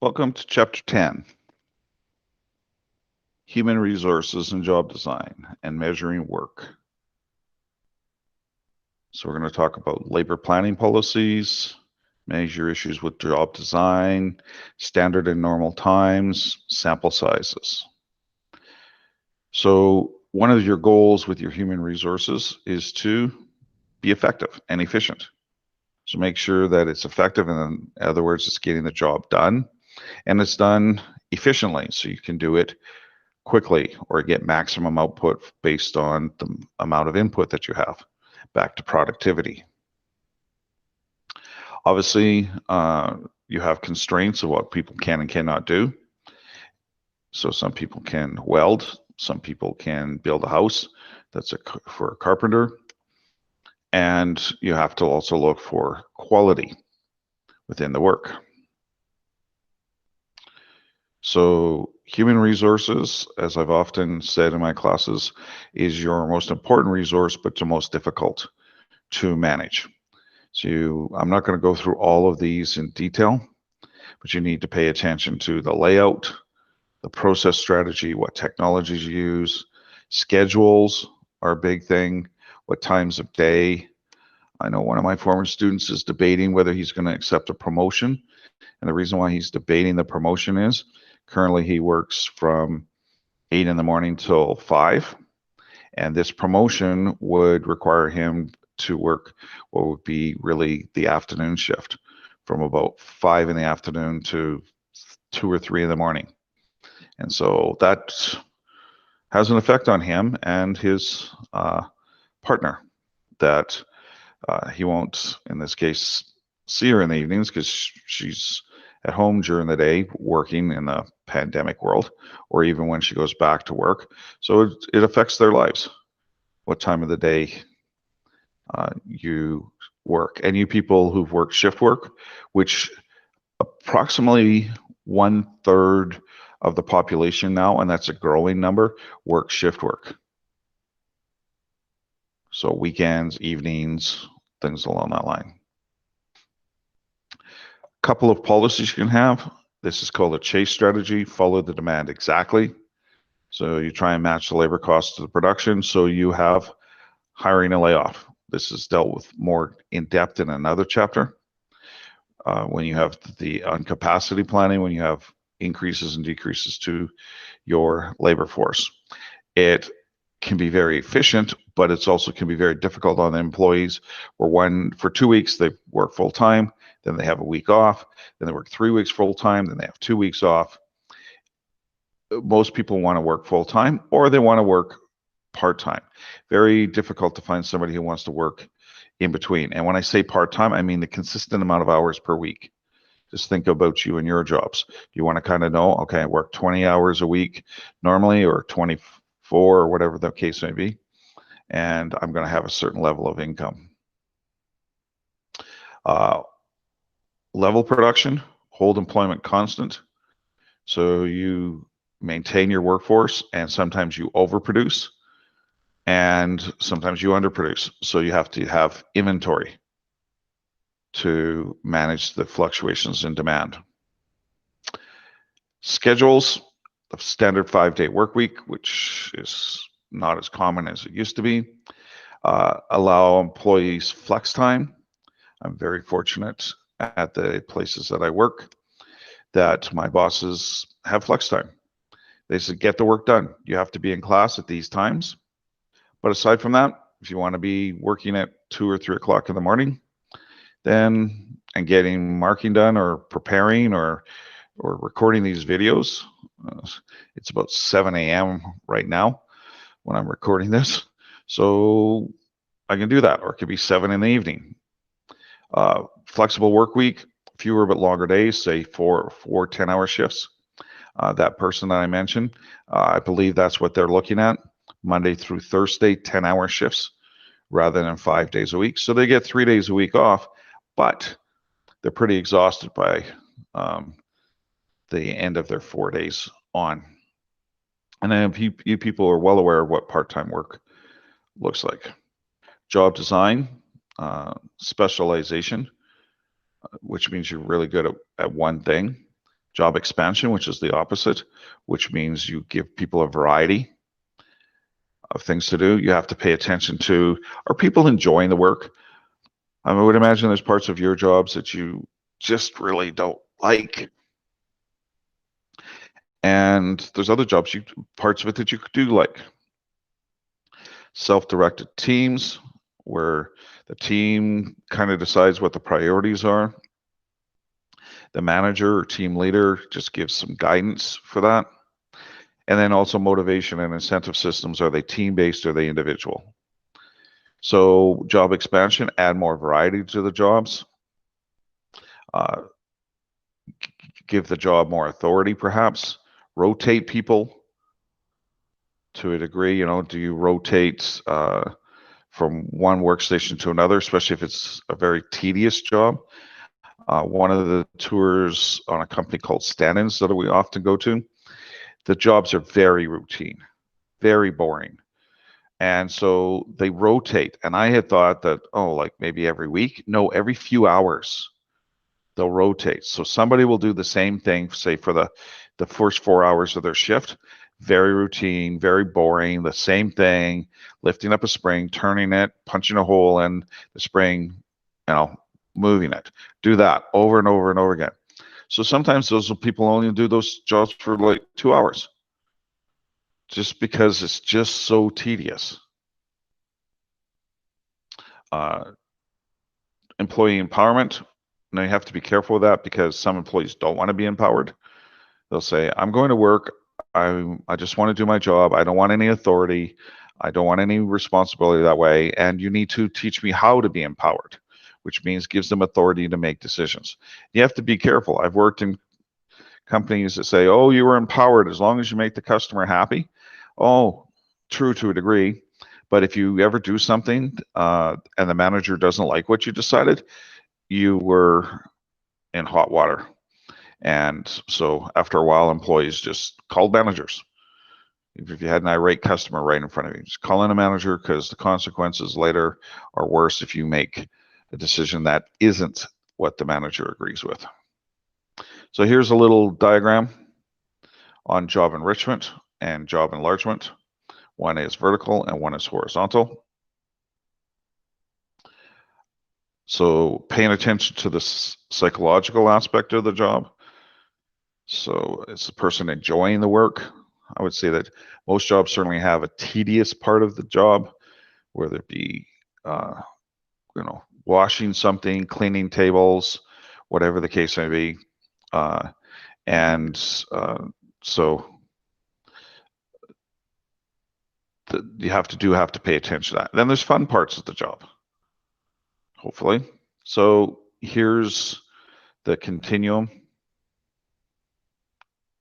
Welcome to Chapter 10, Human Resources and Job Design and Measuring Work. So we're going to talk about labor planning policies, measure issues with job design, standard and normal times, sample sizes. So one of your goals with your human resources is to be effective and efficient. So make sure that it's effective, and in other words, it's getting the job done, and it's done efficiently, so you can do it quickly or get maximum output based on the amount of input that you have. Back to productivity. Obviously, you have constraints of what people can and cannot do. So some people can weld, some people can build a house. That's for a carpenter. And you have to also look for quality within the work. So human resources, as I've often said in my classes, is your most important resource, but the most difficult to manage. So I'm not going to go through all of these in detail, but you need to pay attention to the layout, the process strategy, what technologies you use. Schedules are a big thing, what times of day. I know one of my former students is debating whether he's going to accept a promotion. And the reason why he's debating the promotion is currently he works from 8 in the morning till 5. And this promotion would require him to work what would be really the afternoon shift from about 5 in the afternoon to 2 or 3 in the morning. And so that has an effect on him and his partner, that he won't, in this case, see her in the evenings because she's at home during the day working in the pandemic world, or even when she goes back to work. So it affects their lives, what time of the day you work. And you people who've worked shift work, which approximately 1/3 of the population now, and that's a growing number, work shift work. So weekends, evenings, things along that line. A couple of policies you can have. This is called a chase strategy. Follow the demand exactly. So you try and match the labor cost to the production. So you have hiring and layoff. This is dealt with more in depth in another chapter. When you have the capacity planning, when you have increases and decreases to your labor force, it can be very efficient, but it's also can be very difficult on the employees, where for 2 weeks they work full time, then they have a week off, then they work 3 weeks full time, then they have 2 weeks off. Most people want to work full time, or they want to work part time. Very difficult to find somebody who wants to work in between. And when I say part time, I mean the consistent amount of hours per week. Just think about you and your jobs. You want to kind of know, okay, I work 20 hours a week normally, or 24, or whatever the case may be, and I'm going to have a certain level of income. Level production, hold employment constant. So you maintain your workforce, and sometimes you overproduce, and sometimes you underproduce. So you have to have inventory to manage the fluctuations in demand. Schedules, the standard 5-day work week, which is not as common as it used to be. Allow employees flex time. I'm very fortunate at the places that I work that my bosses have flex time. They said, get the work done. You have to be in class at these times. But aside from that, if you want to be working at 2 or 3 o'clock in the morning, then, and getting marking done, or preparing, or recording these videos, it's about 7 a.m. right now when I'm recording this. So I can do that, or it could be 7 in the evening. Flexible work week, fewer but longer days, say 4 10-hour shifts. That person that I mentioned, I believe that's what they're looking at, Monday through Thursday, 10-hour shifts rather than 5 days a week. So they get 3 days a week off, but they're pretty exhausted by the end of their 4 days on. And then you people are well aware of what part-time work looks like. Job design, specialization, which means you're really good at one thing. Job expansion, which is the opposite, which means you give people a variety of things to do. You have to pay attention to, are people enjoying the work? I would imagine there's parts of your jobs that you just really don't like. And there's other jobs, parts of it that you do like. Self-directed teams, where the team kind of decides what the priorities are. The manager or team leader just gives some guidance for that. And then also motivation and incentive systems, are they team-based or are they individual? So job expansion, add more variety to the jobs. Give the job more authority, perhaps. Rotate people to a degree. Do you rotate from one workstation to another, especially if it's a very tedious job? One of the tours on a company called Stand-ins that we often go to, the jobs are very routine, very boring. And so they rotate. And I had thought that, like maybe every week. No, every few hours they'll rotate. So somebody will do the same thing, say for the first 4 hours of their shift. Very routine, very boring, the same thing, lifting up a spring, turning it, punching a hole in the spring, moving it. Do that over and over and over again. So sometimes those people only do those jobs for like 2 hours, just because it's just so tedious. Employee empowerment. Now you have to be careful with that, because some employees don't want to be empowered. They'll say, I'm going to work. I just want to do my job. I don't want any authority. I don't want any responsibility that way. And you need to teach me how to be empowered, which means gives them authority to make decisions. You have to be careful. I've worked in companies that say, oh, you were empowered as long as you make the customer happy. Oh, true to a degree. But if you ever do something and the manager doesn't like what you decided, you were in hot water. And so after a while, employees just called managers. If you had an irate customer right in front of you, just call in a manager, because the consequences later are worse if you make a decision that isn't what the manager agrees with. So here's a little diagram on job enrichment and job enlargement. One is vertical and one is horizontal. So paying attention to the psychological aspect of the job. So is the person enjoying the work? I would say that most jobs certainly have a tedious part of the job, whether it be, washing something, cleaning tables, whatever the case may be. So you have to pay attention to that. Then there's fun parts of the job, hopefully. So here's the continuum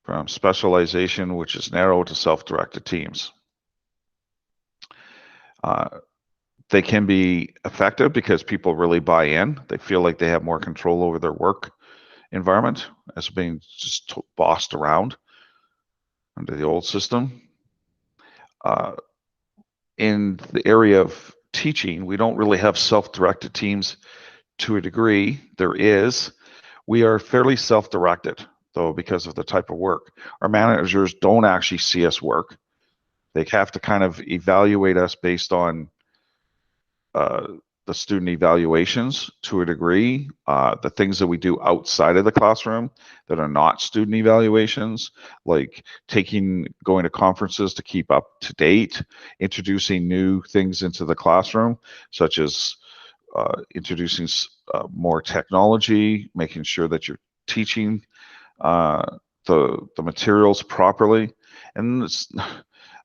from specialization, which is narrow, to self-directed teams. They can be effective because people really buy in. They feel like they have more control over their work environment as being just bossed around under the old system. In the area of teaching, we don't really have self-directed teams to a degree. We are fairly self-directed, though, because of the type of work. Our managers don't actually see us work. They have to kind of evaluate us based on the student evaluations to a degree, the things that we do outside of the classroom that are not student evaluations, like going to conferences to keep up to date, introducing new things into the classroom, such as introducing more technology, making sure that you're teaching the materials properly. And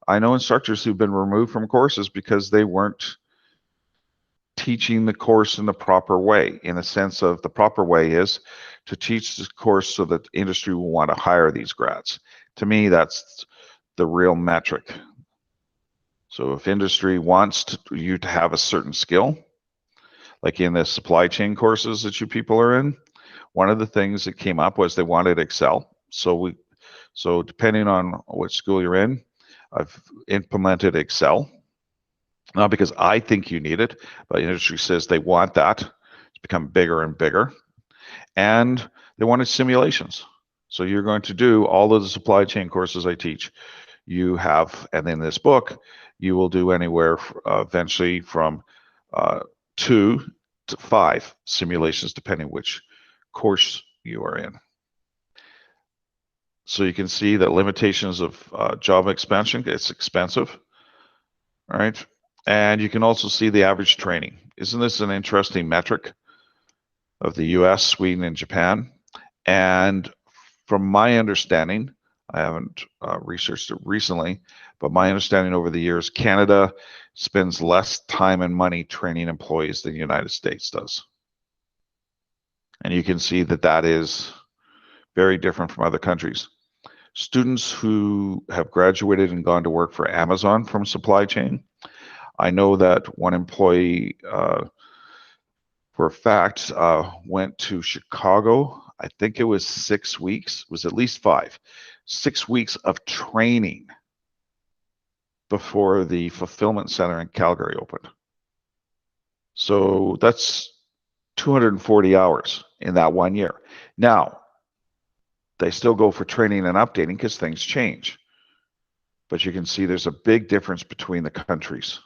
I know instructors who've been removed from courses because they weren't teaching the course in the proper way, in the sense of the proper way is to teach the course so that industry will want to hire these grads. To me, that's the real metric. So if industry wants you to have a certain skill, like in the supply chain courses that you people are in, one of the things that came up was they wanted Excel. So depending on what school you're in, I've implemented Excel. Not because I think you need it, but industry says they want that. It's become bigger and bigger. And they wanted simulations. So you're going to do all of the supply chain courses I teach. You have, and in this book, you will do anywhere eventually from 2 to 5 simulations, depending which course you are in. So you can see that limitations of job expansion, it's expensive, right? And you can also see the average training. Isn't this an interesting metric of the US, Sweden, and Japan? And from my understanding, I haven't researched it recently, but my understanding over the years, Canada spends less time and money training employees than the United States does. And you can see that that is very different from other countries. Students who have graduated and gone to work for Amazon from supply chain, I know that one employee, for a fact, went to Chicago. I think it was 6 weeks, it was at least 5, 6 weeks of training before the fulfillment center in Calgary opened. So that's 240 hours in that 1 year. Now, they still go for training and updating because things change. But you can see there's a big difference between the countries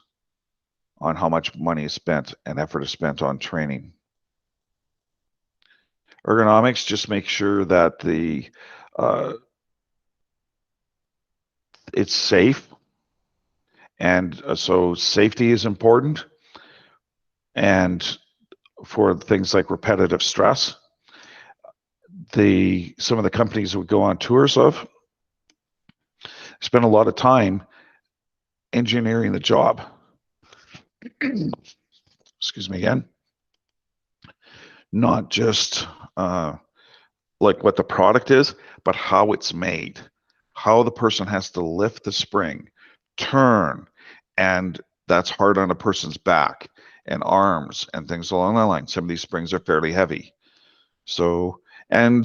on how much money is spent and effort is spent on training. Ergonomics, just make sure that the it's safe, and so safety is important. And for things like repetitive stress, some of the companies that we go on tours of spend a lot of time engineering the job. Excuse me again. Not just like what the product is, but how it's made, how the person has to lift the spring, turn, and that's hard on a person's back and arms and things along that line. Some of these springs are fairly heavy. So, and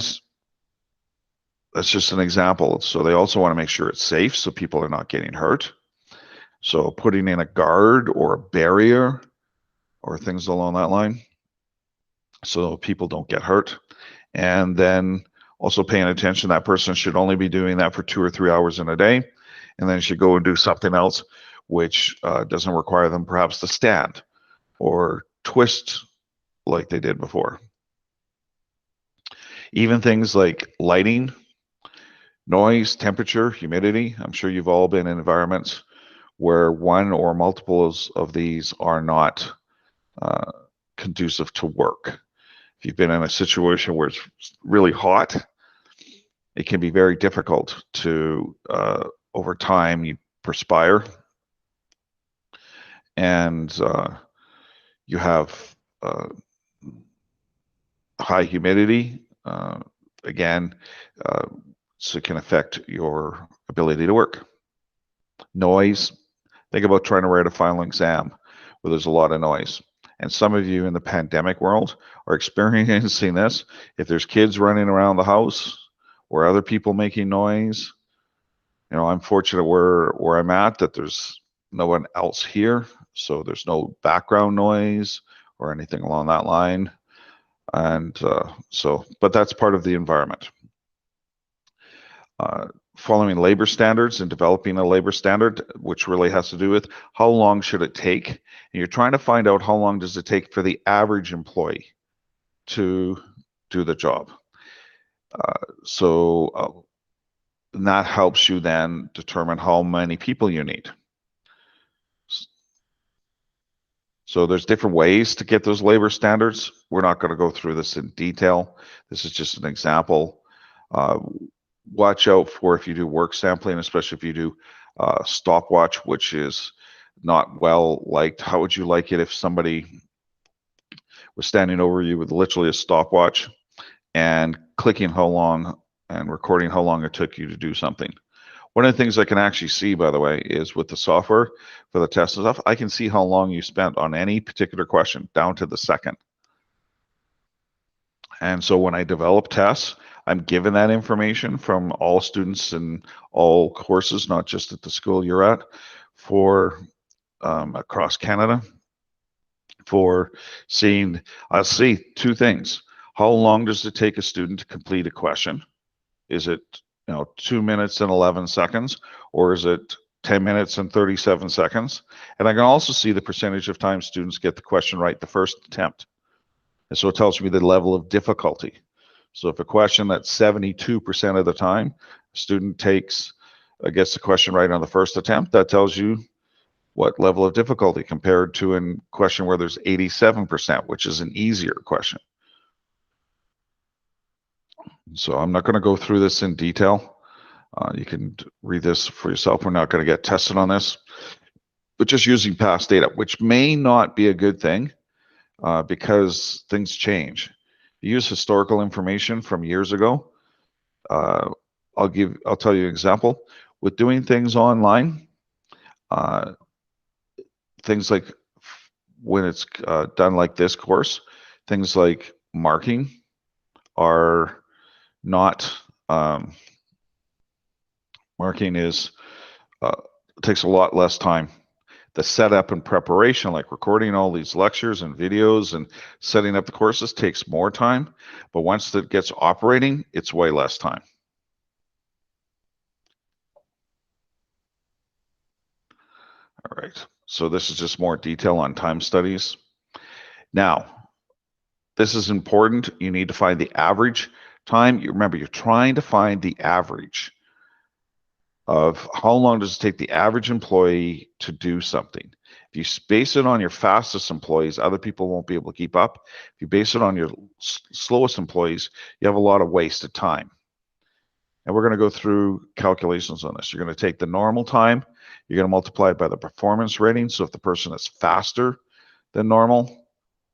that's just an example. So they also want to make sure it's safe so people are not getting hurt. So putting in a guard or a barrier or things along that line so people don't get hurt. And then also paying attention, that person should only be doing that for 2 or 3 hours in a day, and then should go and do something else which doesn't require them perhaps to stand or twist like they did before. Even things like lighting, noise, temperature, humidity. I'm sure you've all been in environments where one or multiples of these are not conducive to work. If you've been in a situation where it's really hot, it can be very difficult to, over time, you perspire, and you have high humidity, again, so it can affect your ability to work. Noise, think about trying to write a final exam where there's a lot of noise. And some of you in the pandemic world are experiencing this. If there's kids running around the house or other people making noise, you know, I'm fortunate where I'm at that there's no one else here, so there's no background noise or anything along that line. And but that's part of the environment. Following labor standards and developing a labor standard, which really has to do with how long should it take. And you're trying to find out how long does it take for the average employee to do the job. And that helps you then determine how many people you need. So there's different ways to get those labor standards. We're not going to go through this in detail. This is just an example. Watch out for if you do work sampling, especially if you do stopwatch, which is not well liked. How would you like it if somebody was standing over you with literally a stopwatch and clicking how long and recording how long it took you to do something? One of the things I can actually see, by the way, is with the software for the test and stuff, I can see how long you spent on any particular question down to the second. And so when I develop tests, I'm given that information from all students in all courses, not just at the school you're at, for across Canada, for seeing, I'll see 2 things. How long does it take a student to complete a question? Is it 2 minutes and 11 seconds, or is it 10 minutes and 37 seconds? And I can also see the percentage of time students get the question right the first attempt. And so it tells me the level of difficulty. So if a question that's 72% of the time, a student gets the question right on the first attempt, that tells you what level of difficulty compared to a question where there's 87%, which is an easier question. So I'm not going to go through this in detail. You can read this for yourself. We're not going to get tested on this, but just using past data, which may not be a good thing because things change. You use historical information from years ago. I'll tell you an example. With doing things online, things like when it's done like this course, things like marking are not, marking takes a lot less time. The setup and preparation, like recording all these lectures and videos and setting up the courses, takes more time, but once it gets operating, it's way less time. All right, so this is just more detail on time studies. Now, this is important. You need to find the average time. Remember, you're trying to find the average of how long does it take the average employee to do something. If you base it on your fastest employees, other people won't be able to keep up. If you base it on your slowest employees, you have a lot of wasted time. And we're going to go through calculations on this. You're going to take the normal time, you're going to multiply it by the performance rating. So if the person is faster than normal,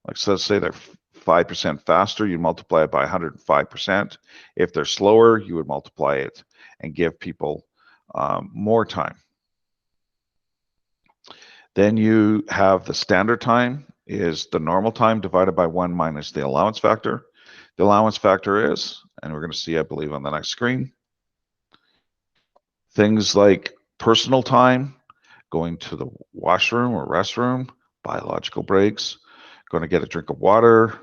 like so let's say they're 5% faster, you multiply it by 105%. If they're slower, you would multiply it and give people more time. Then you have the standard time is the normal time divided by 1 minus the allowance factor. The allowance factor is, and we're going to see, I believe, on the next screen, things like personal time, going to the washroom or restroom, biological breaks, going to get a drink of water,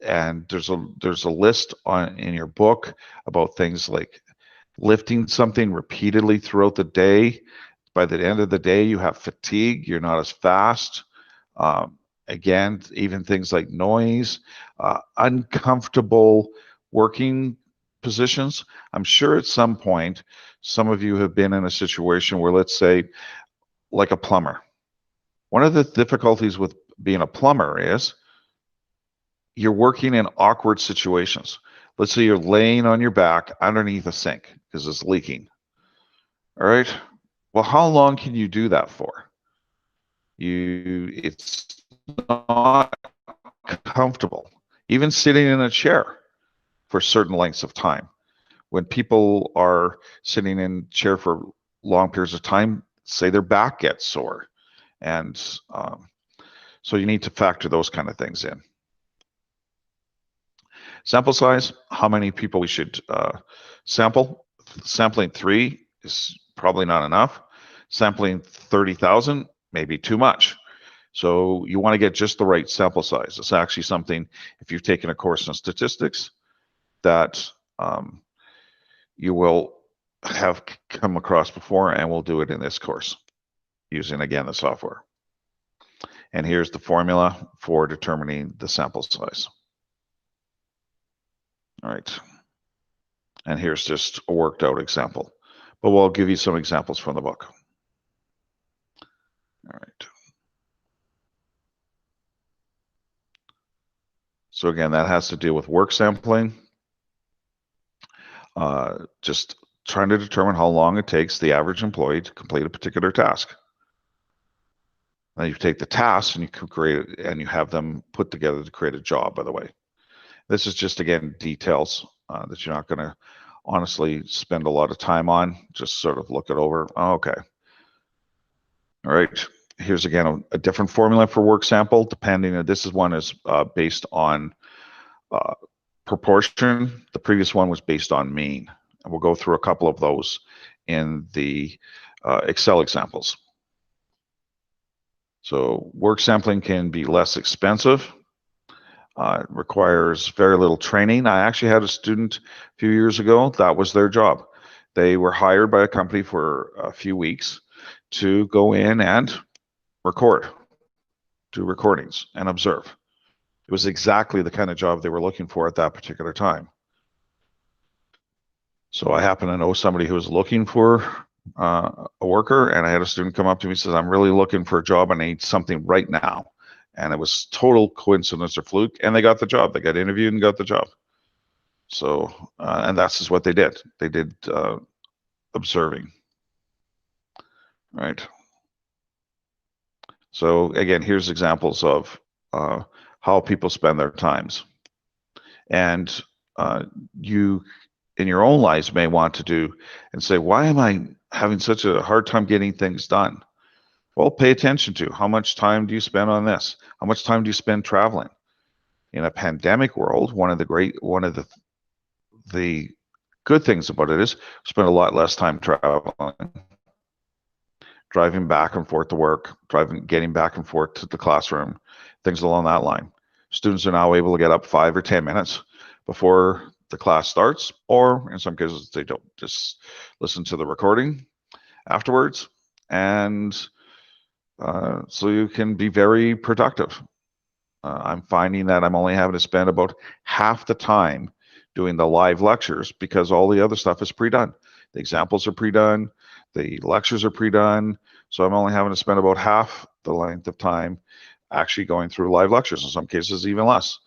and there's a list in your book about things like lifting something repeatedly throughout the day. By the end of the day, you have fatigue, you're not as fast. Again, even things like noise, uncomfortable working positions. I'm sure at some point, some of you have been in a situation where, let's say, like a plumber. One of the difficulties with being a plumber is you're working in awkward situations. Let's say you're laying on your back underneath a sink because it's leaking. All right. Well, how long can you do that for? It's not comfortable. Even sitting in a chair for certain lengths of time. When people are sitting in a chair for long periods of time, say their back gets sore. And so you need to factor those kind of things in. Sample size, how many people we should sample. Sampling 3 is probably not enough. Sampling 30,000 may be too much. So you want to get just the right sample size. It's actually something, if you've taken a course in statistics, that you will have come across before, and we'll do it in this course using, again, the software. And here's the formula for determining the sample size. All right. And here's just a worked out example, but we'll give you some examples from the book. All right. So again, that has to do with work sampling. Just trying to determine how long it takes the average employee to complete a particular task. Then you take the task and you create it, and you have them put together to create a job, by the way. This is just, again, details that you're not going to honestly spend a lot of time on. Just sort of look it over. Oh, okay. All right. Here's, again, a different formula for work sample, depending. This is one is based on proportion. The previous one was based on mean. And we'll go through a couple of those in the Excel examples. So work sampling can be less expensive. It requires very little training. I actually had a student a few years ago, that was their job. They were hired by a company for a few weeks to go in and record, do recordings and observe. It was exactly the kind of job they were looking for at that particular time. So I happen to know somebody who was looking for a worker, and I had a student come up to me and says, I'm really looking for a job and I need something right now. And it was total coincidence or fluke, and they got the job. They got interviewed and got the job. So, and that's just what they did. They did observing, right? So again, here's examples of how people spend their times. And you, in your own lives, may want to do and say, why am I having such a hard time getting things done? Well, pay attention to how much time do you spend on this? How much time do you spend traveling? In a pandemic world, one of the good things about it is spend a lot less time traveling, driving back and forth to work, getting back and forth to the classroom, things along that line. Students are now able to get up 5 or 10 minutes before the class starts, or in some cases they don't, just listen to the recording afterwards, and so you can be very productive. I'm finding that I'm only having to spend about half the time doing the live lectures because all the other stuff is pre-done. The examples are pre-done, the lectures are pre-done, so I'm only having to spend about half the length of time actually going through live lectures, in some cases even less.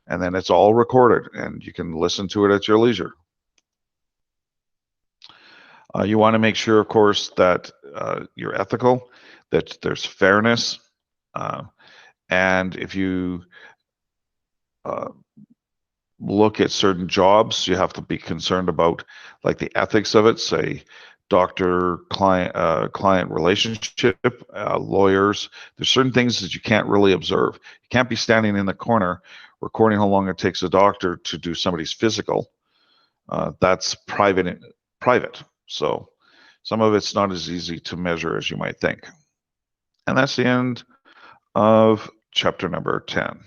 And then it's all recorded and you can listen to it at your leisure. You want to make sure, of course, that you're ethical, that there's fairness, and if you look at certain jobs, you have to be concerned about like the ethics of it, say doctor-client relationship, lawyers. There's certain things that you can't really observe. You can't be standing in the corner recording how long it takes a doctor to do somebody's physical. That's private. So some of it's not as easy to measure as you might think. And that's the end of chapter number 10.